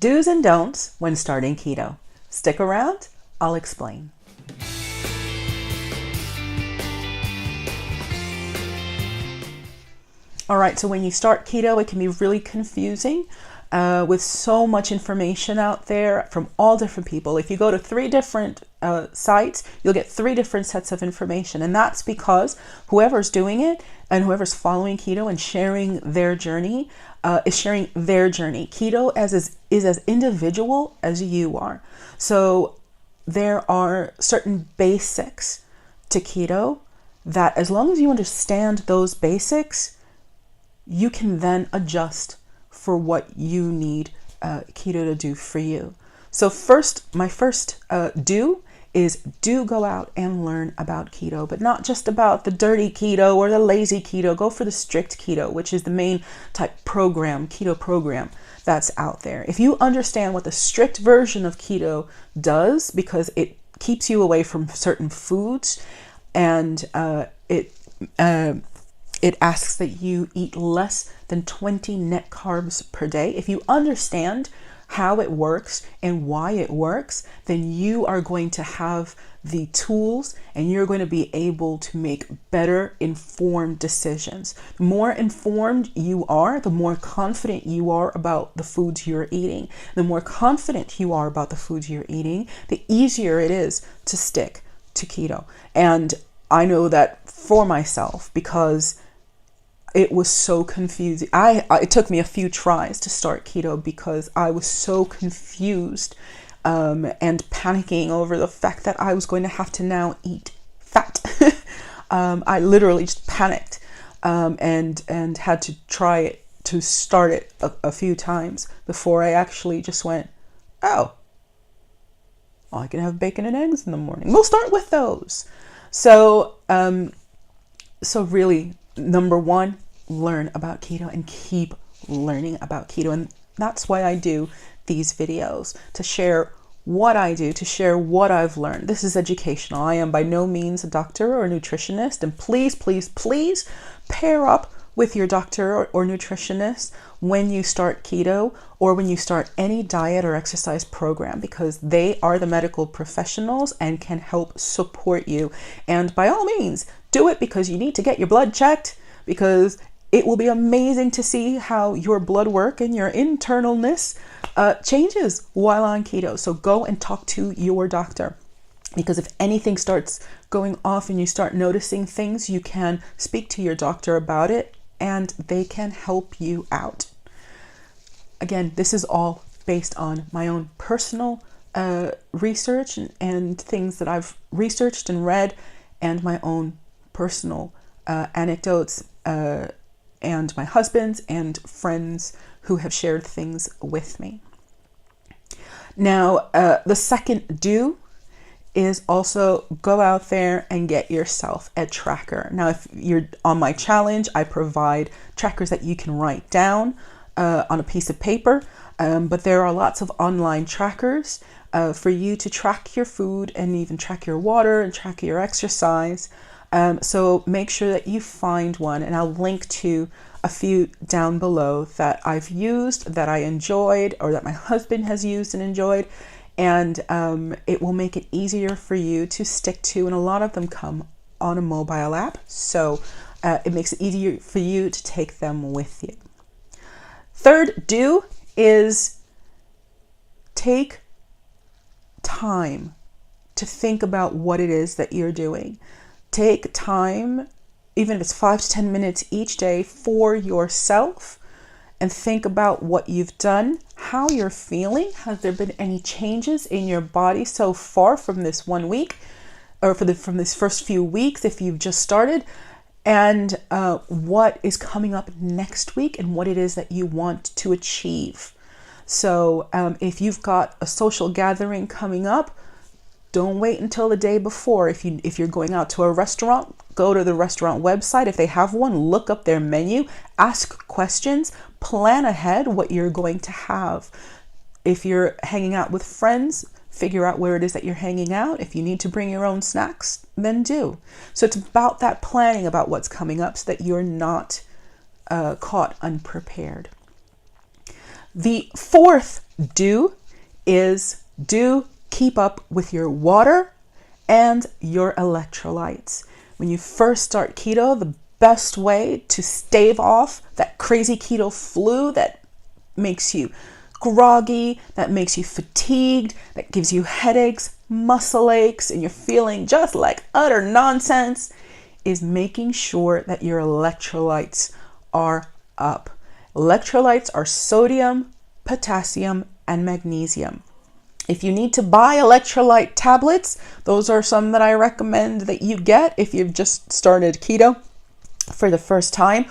Do's and don'ts when starting keto. Stick around, I'll explain. All right, so when you start keto, it can be really confusing with so much information out there from all different people. If you go to 3 different sites, you'll get 3 different sets of information. And that's because whoever's doing it and whoever's following keto and sharing their journey is sharing their journey. Keto is as individual as you are. So there are certain basics to keto that as long as you understand those basics, you can then adjust for what you need keto to do for you. So my first do go out and learn about keto, but not just about the dirty keto or the lazy keto. Go for the strict keto, which is the main type keto program that's out there. If you understand what the strict version of keto does, because it keeps you away from certain foods and it asks that you eat less than 20 net carbs per day. If you understand how it works and why it works, then you are going to have the tools and you're going to be able to make better informed decisions. The more informed you are, the more confident you are about the foods you're eating. The more confident you are about the foods you're eating, the easier it is to stick to keto. And I know that for myself because it was so confusing. It took me a few tries to start keto because I was so confused and panicking over the fact that I was going to have to now eat fat. I literally just panicked and had to try it to start it a few times before I actually just went, oh, I can have bacon and eggs in the morning. We'll start with those. So really, number 1, learn about keto and keep learning about keto. And that's why I do these videos, to share what I do, to share what I've learned. This is educational. I am by no means a doctor or a nutritionist. And please, please, please pair up with your doctor or nutritionist when you start keto or when you start any diet or exercise program, because they are the medical professionals and can help support you. And by all means, do it because you need to get your blood checked, because it will be amazing to see how your blood work and your internalness changes while on keto. So go and talk to your doctor, because if anything starts going off and you start noticing things, you can speak to your doctor about it and they can help you out. Again, this is all based on my own personal research and things that I've researched and read, and my own personal anecdotes and my husband's and friends who have shared things with me. Now, the second do is also go out there and get yourself a tracker. Now, if you're on my challenge, I provide trackers that you can write down on a piece of paper, but there are lots of online trackers for you to track your food and even track your water and track your exercise. So make sure that you find one, and I'll link to a few down below that I've used, that I enjoyed, or that my husband has used and enjoyed. And it will make it easier for you to stick to, and a lot of them come on a mobile app, so it makes it easier for you to take them with you. Third do is take time to think about what it is that you're doing. Take time, even if it's 5 to 10 minutes each day, for yourself, and think about what you've done, how you're feeling. Has there been any changes in your body so far from this 1 week, or from this first few weeks if you've just started, and what is coming up next week and what it is that you want to achieve. So if you've got a social gathering coming up, don't wait until the day before. If you're going out to a restaurant, go to the restaurant website. If they have one, look up their menu, ask questions, plan ahead what you're going to have. If you're hanging out with friends, figure out where it is that you're hanging out. If you need to bring your own snacks, then do. So it's about that planning about what's coming up so that you're not caught unprepared. The fourth do is keep up with your water and your electrolytes. When you first start keto, the best way to stave off that crazy keto flu that makes you groggy, that makes you fatigued, that gives you headaches, muscle aches, and you're feeling just like utter nonsense, is making sure that your electrolytes are up. Electrolytes are sodium, potassium, and magnesium. If you need to buy electrolyte tablets, those are some that I recommend that you get if you've just started keto for the first time.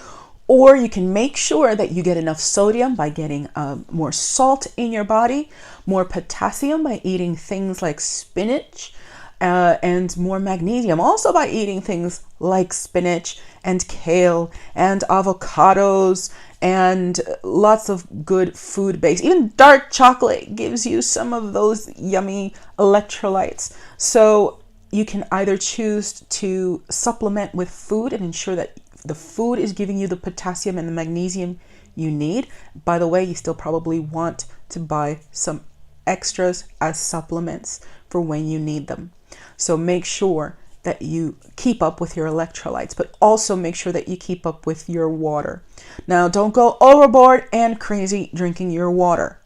Or you can make sure that you get enough sodium by getting more salt in your body, more potassium by eating things like spinach, and more magnesium also by eating things like spinach and kale and avocados and lots of good food base. Even dark chocolate gives you some of those yummy electrolytes. So you can either choose to supplement with food and ensure that the food is giving you the potassium and the magnesium you need. By the way, you still probably want to buy some extras as supplements for when you need them. So make sure that you keep up with your electrolytes, but also make sure that you keep up with your water. Now, don't go overboard and crazy drinking your water.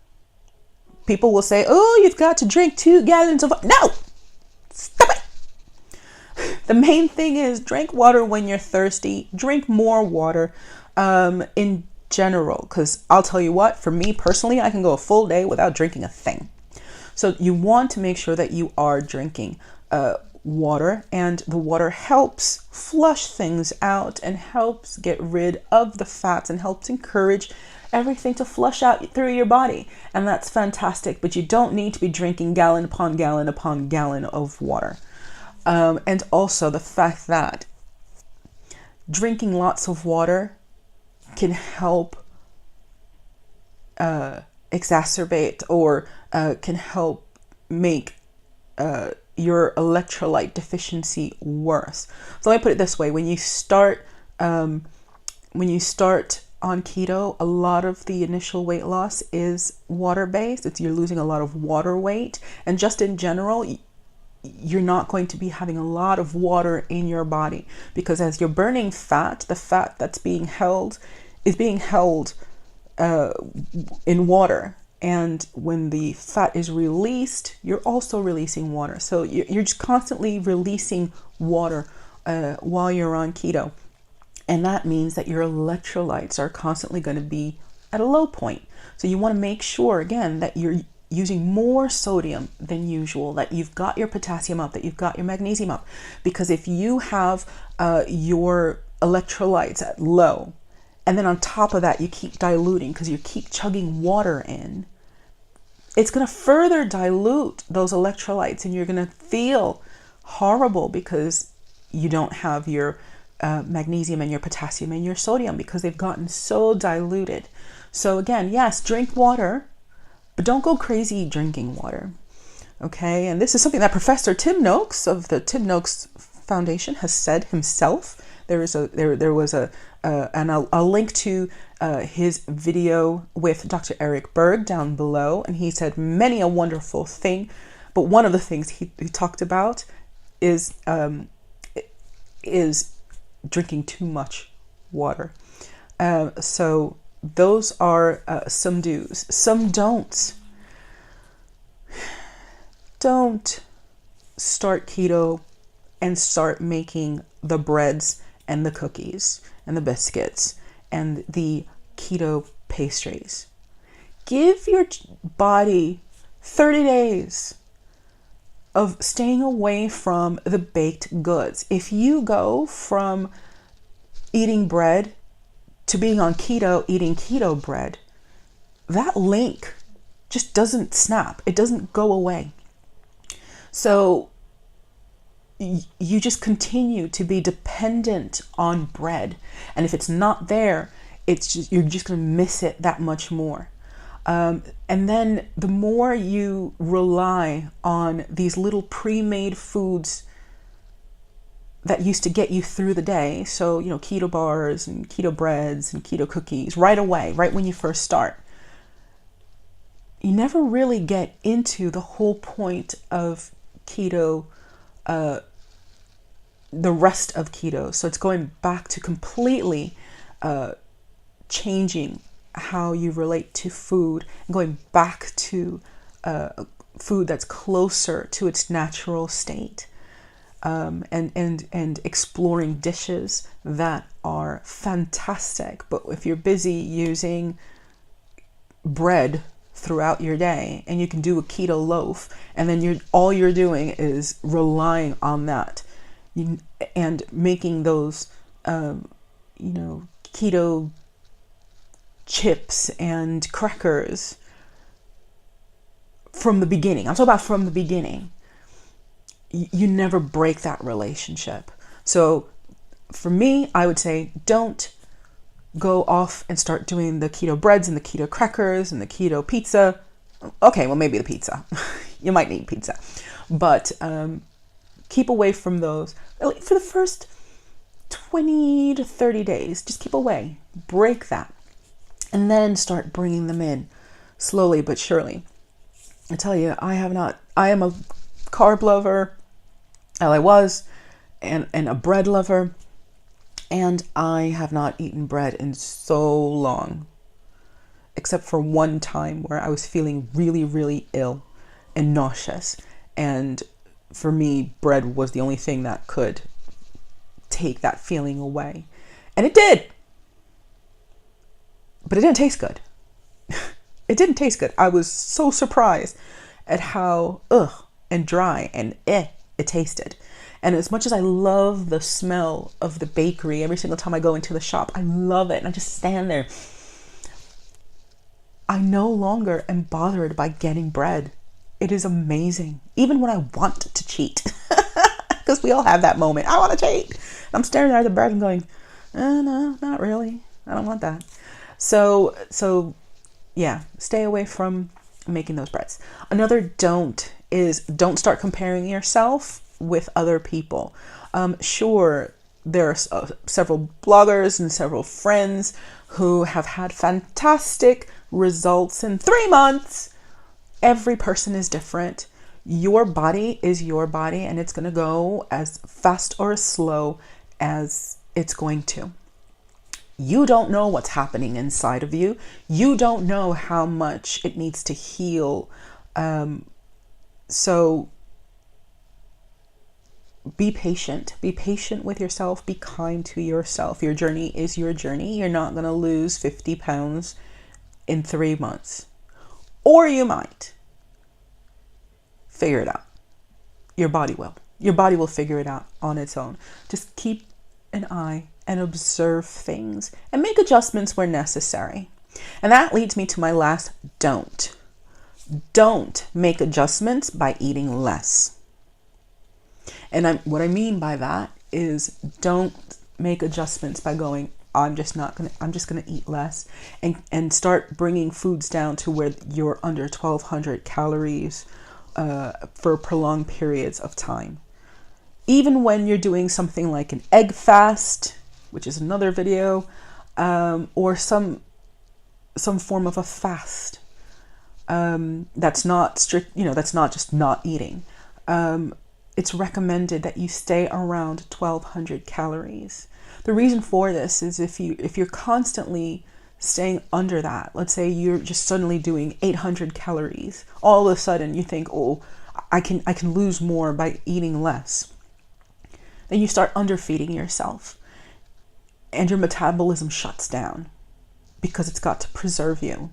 People will say, oh, you've got to drink 2 gallons of water. No! Stop it! The main thing is drink water when you're thirsty. Drink more water in general, because I'll tell you what, for me personally, I can go a full day without drinking a thing. So you want to make sure that you are drinking water, and the water helps flush things out and helps get rid of the fats and helps encourage everything to flush out through your body. And that's fantastic, but you don't need to be drinking gallon upon gallon upon gallon of water. And also the fact that drinking lots of water can help exacerbate or can help make your electrolyte deficiency worse. So let me put it this way: when you start on keto, a lot of the initial weight loss is water based. You're losing a lot of water weight, and just in general, you're not going to be having a lot of water in your body, because as you're burning fat, the fat that's being held is being held in water. And when the fat is released, you're also releasing water. So you're just constantly releasing water while you're on keto. And that means that your electrolytes are constantly going to be at a low point. So you want to make sure, again, that you're using more sodium than usual, that you've got your potassium up, that you've got your magnesium up. Because if you have your electrolytes at low, and then on top of that, you keep diluting because you keep chugging water in, it's going to further dilute those electrolytes, and you're going to feel horrible because you don't have your magnesium and your potassium and your sodium because they've gotten so diluted. So again, yes, drink water, but don't go crazy drinking water. Okay, and this is something that Professor Tim Noakes of the Tim Noakes Foundation has said himself. There was a link to his video with Dr. Eric BERG down below, and he said many a wonderful thing. But one of the things he talked about is drinking too much water. So those are some do's. Some don'ts. Don't start keto and start making the breads and the cookies and the biscuits and the keto pastries. Give your body 30 days of staying away from the baked goods. If you go from eating bread to being on keto, eating keto bread, that link just doesn't snap. It doesn't go away. So you just continue to be dependent on bread. And if it's not there, you're just going to miss it that much more. And then the more you rely on these little pre-made foods that used to get you through the day, so, keto bars and keto breads and keto cookies right away, right when you first start, you never really get into the whole point of keto, the rest of keto. So it's going back to completely changing how you relate to food and going back to food that's closer to its natural state, and exploring dishes that are fantastic. But if you're busy using bread throughout your day, and you can do a keto loaf, and then all you're doing is relying on that, and making those keto chips and crackers from the beginning. I'm talking about from the beginning. You never break that relationship. So for me, I would say don't go off and start doing the keto breads and the keto crackers and the keto pizza. Okay, well, maybe the pizza. You might need pizza. But keep away from those for the first 20 to 30 days. Just keep away. Break that. And then start bringing them in slowly but surely. I tell you, I am a carb lover. Well, I was, and a bread lover. And I have not eaten bread in so long, except for one time where I was feeling really, really ill and nauseous. And for me, bread was the only thing that could take that feeling away. And it did. But it didn't taste good. It didn't taste good. I was so surprised at how and dry and it tasted. And as much as I love the smell of the bakery every single time I go into the shop, I love it. And I just stand there. I no longer am bothered by getting bread. It is amazing. Even when I want to cheat. Because we all have that moment. I want to cheat. I'm staring at the bread and going, no, not really. I don't want that. So yeah, stay away from making those breads. Another don't is don't start comparing yourself with other people. Sure, there are several bloggers and several friends who have had fantastic results in 3 months. Every person is different. Your body is your body, and it's going to go as fast or as slow as it's going to. You don't know what's happening inside of you. You don't know how much it needs to heal. So be patient. Be patient with yourself. Be kind to yourself. Your journey is your journey. You're not going to lose 50 pounds in 3 months. Or you might. Figure it out. Your body will. Your body will figure it out on its own. Just keep an eye and observe things and make adjustments where necessary. And that leads me to my last don't. Don't make adjustments by eating less. And what I mean by that is don't make adjustments by going, I'm just going to eat less, and start bringing foods down to where you're under 1,200 calories for prolonged periods of time. Even when you're doing something like an egg fast, which is another video, or some form of a fast, that's not strict, that's not just not eating. It's recommended that you stay around 1,200 calories. The reason for this is if you're constantly staying under that, let's say you're just suddenly doing 800 calories, all of a sudden you think, oh, I can lose more by eating less. Then you start underfeeding yourself and your metabolism shuts down because it's got to preserve you.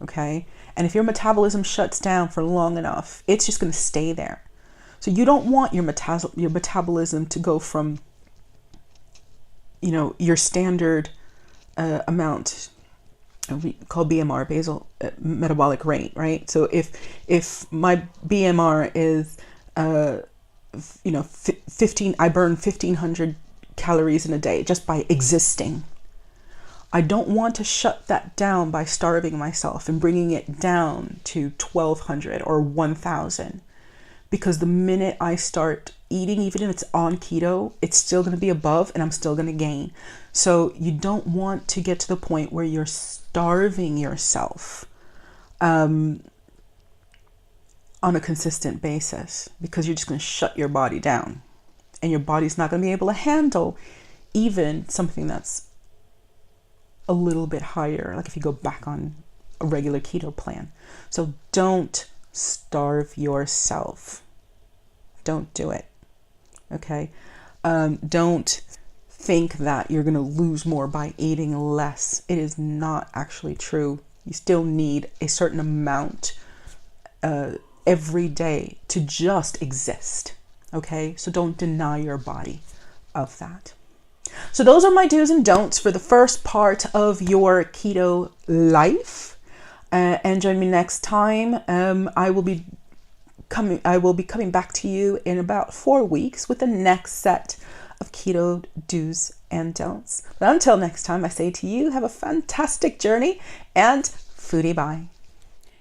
Okay? And if your metabolism shuts down for long enough, it's just going to stay there. So you don't want your metabolism to go from, your standard amount, called BMR, basal metabolic rate, right? So if my BMR is 15, I burn 1,500 calories in a day just by existing. I don't want to shut that down by starving myself and bringing it down to 1,200 or 1,000. Because the minute I start eating, even if it's on keto, it's still going to be above and I'm still going to gain. So you don't want to get to the point where you're starving yourself. on a consistent basis, because you're just going to shut your body down, and your body's not going to be able to handle even something that's a little bit higher, like if you go back on a regular keto plan. So don't starve yourself. Don't do it. Okay? Don't think that you're going to lose more by eating less. It is not actually true. You still need a certain amount every day to just exist. Okay? So don't deny your body of that. So those are my do's and don'ts for the first part of your keto life. And join me next time. I will be coming back to you in about 4 weeks with the next set of keto do's and don'ts. But until next time, I say to you, have a fantastic journey and foodie bye.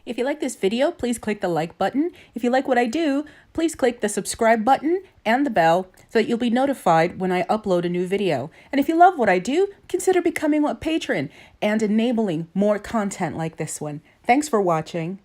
If you like this video, please click the like button. If you like what I do, please click the subscribe button and the bell so that you'll be notified when I upload a new video. And if you love what I do, consider becoming a patron and enabling more content like this one. Thanks for watching.